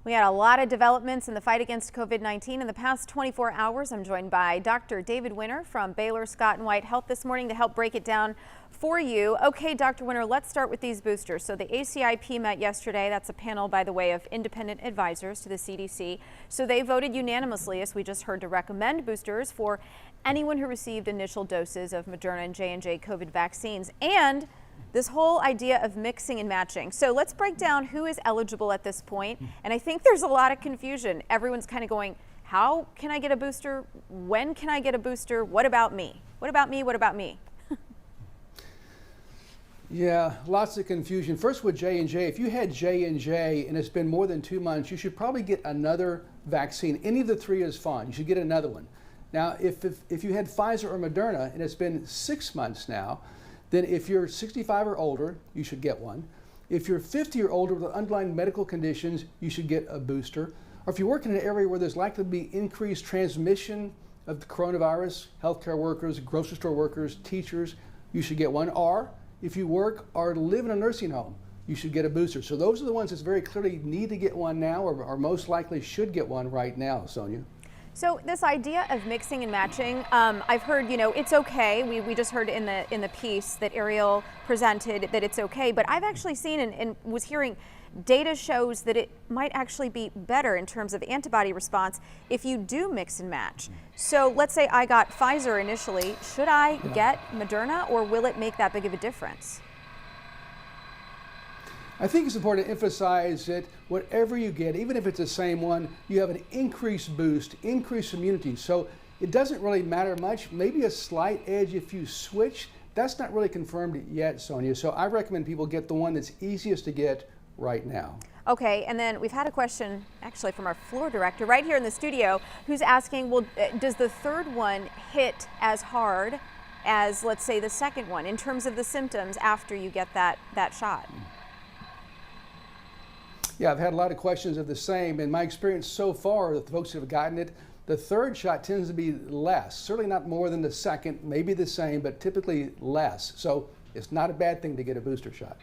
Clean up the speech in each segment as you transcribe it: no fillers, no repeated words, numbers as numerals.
We had a lot of developments in the fight against COVID-19 in the past 24 hours. I'm joined by Dr. David Winter from Baylor Scott White Health this morning to help break it down for you. Okay, Dr. Winter, let's start with these boosters. So the ACIP met yesterday. That's a panel, by the way, of independent advisors to the CDC. So they voted unanimously, as we just heard, to recommend boosters for anyone who received initial doses of Moderna and J&J COVID vaccines. And this whole idea of mixing and matching. So let's break down who is eligible at this point. And I think there's a lot of confusion. Everyone's kind of going, how can I get a booster? When can I get a booster? What about me? What about me? What about me? Yeah, lots of confusion. First with J&J, if you had J&J and it's been more than 2 months, you should probably get another vaccine. Any of the three is fine. You should get another one. Now, if you had Pfizer or Moderna and it's been 6 months now, then if you're 65 or older, you should get one. If you're 50 or older with underlying medical conditions, you should get a booster. Or if you work in an area where there's likely to be increased transmission of the coronavirus, healthcare workers, grocery store workers, teachers, you should get one. Or if you work or live in a nursing home, you should get a booster. So those are the ones that very clearly need to get one now or most likely should get one right now, Sonia. So this idea of mixing and matching, I've heard, it's okay. We just heard in the piece that Ariel presented that it's okay, but I've actually seen and was hearing data shows that it might actually be better in terms of antibody response if you do mix and match. So let's say I got Pfizer initially. Should I get Moderna, or will it make that big of a difference? I think it's important to emphasize that whatever you get, even if it's the same one, you have an increased boost, increased immunity. So it doesn't really matter much. Maybe a slight edge if you switch. That's not really confirmed yet, Sonia. So I recommend people get the one that's easiest to get right now. Okay, and then we've had a question actually from our floor director right here in the studio who's asking, well, does the third one hit as hard as, let's say, the second one in terms of the symptoms after you get that shot? Yeah, I've had a lot of questions of the same. In my experience so far, the folks who have gotten it, the third shot tends to be less. Certainly not more than the second, maybe the same, but typically less. So it's not a bad thing to get a booster shot.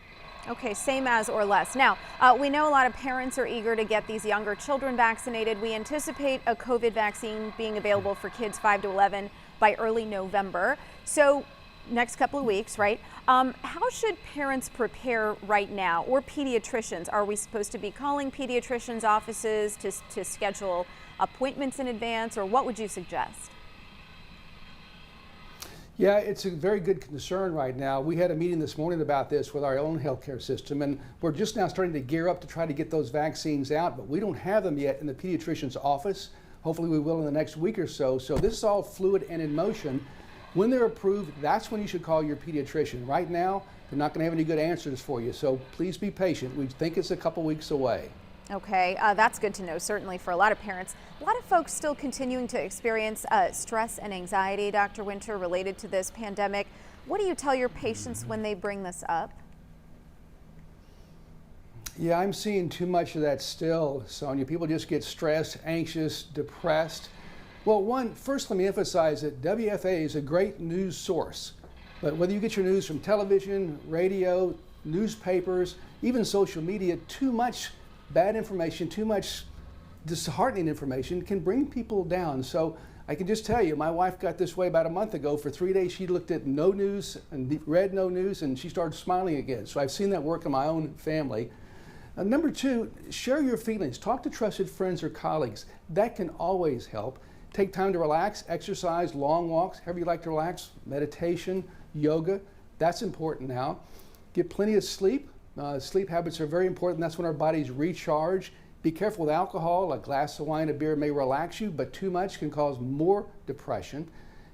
Okay, same as or less. Now, we know a lot of parents are eager to get these younger children vaccinated. We anticipate a COVID vaccine being available for kids 5 to 11 by early November. So next couple of weeks, right? How should parents prepare right now, or pediatricians? Are we supposed to be calling pediatricians' offices to schedule appointments in advance, or what would you suggest? Yeah, it's a very good concern right now. We had a meeting this morning about this with our own healthcare system, and we're just now starting to gear up to try to get those vaccines out, but we don't have them yet in the pediatrician's office. Hopefully we will in the next week or so. So this is all fluid and in motion. When they're approved, that's when you should call your pediatrician. Right now, they're not going to have any good answers for you, so please be patient. We think it's a couple weeks away. Okay, that's good to know, certainly for a lot of parents. A lot of folks still continuing to experience stress and anxiety, Dr. Winter, related to this pandemic. What do you tell your patients when they bring this up? Yeah, I'm seeing too much of that still, Sonia. People just get stressed, anxious, depressed. Well, first let me emphasize that WFA is a great news source. But whether you get your news from television, radio, newspapers, even social media, too much bad information, too much disheartening information can bring people down. So I can just tell you, my wife got this way about a month ago. For 3 days, she looked at no news and read no news, and she started smiling again. So I've seen that work in my own family. Number two, share your feelings. Talk to trusted friends or colleagues. That can always help. Take time to relax, exercise, long walks, however you like to relax, meditation, yoga. That's important now. Get plenty of sleep. Sleep habits are very important. That's when our bodies recharge. Be careful with alcohol. A glass of wine, a beer may relax you, but too much can cause more depression.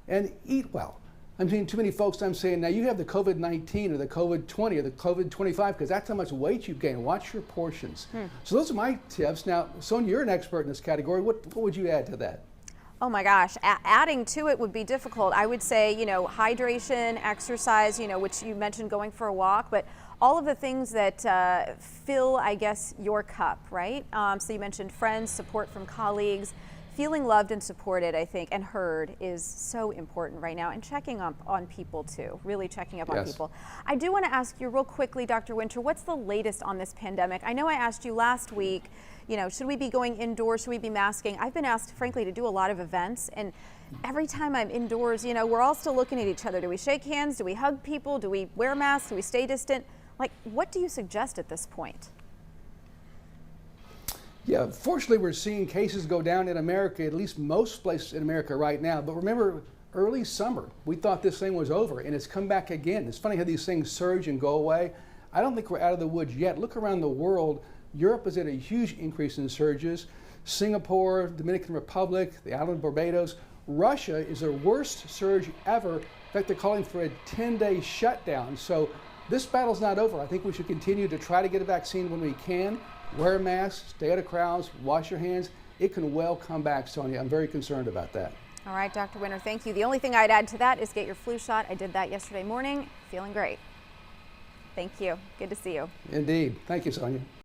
And eat well. I'm seeing too many folks, I'm saying, now you have the COVID-19 or the COVID-20 or the COVID-25 because that's how much weight you've gained. Watch your portions. So those are my tips. Now, Sonia, you're an expert in this category. What would you add to that? Oh my gosh, adding to it would be difficult. I would say, hydration, exercise, which you mentioned going for a walk, but all of the things that fill, I guess, your cup, right? So you mentioned friends, support from colleagues, feeling loved and supported, I think, and heard is so important right now, and checking up on people too, really checking up on people. I do want to ask you real quickly, Dr. Winter, what's the latest on this pandemic? I know I asked you last week, should we be going indoors? Should we be masking? I've been asked, frankly, to do a lot of events, and every time I'm indoors, we're all still looking at each other. Do we shake hands? Do we hug people? Do we wear masks? Do we stay distant? Like, what do you suggest at this point? Yeah, fortunately, we're seeing cases go down in America, at least most places in America right now. But remember, early summer, we thought this thing was over, and it's come back again. It's funny how these things surge and go away. I don't think we're out of the woods yet. Look around the world. Europe has had a huge increase in surges. Singapore, Dominican Republic, the island of Barbados. Russia is their worst surge ever. In fact, they're calling for a 10-day shutdown. So this battle's not over. I think we should continue to try to get a vaccine when we can. Wear a mask, stay out of crowds, wash your hands. It can well come back, Sonia. I'm very concerned about that. All right, Dr. Winter, thank you. The only thing I'd add to that is get your flu shot. I did that yesterday morning. Feeling great. Thank you. Good to see you. Indeed. Thank you, Sonia.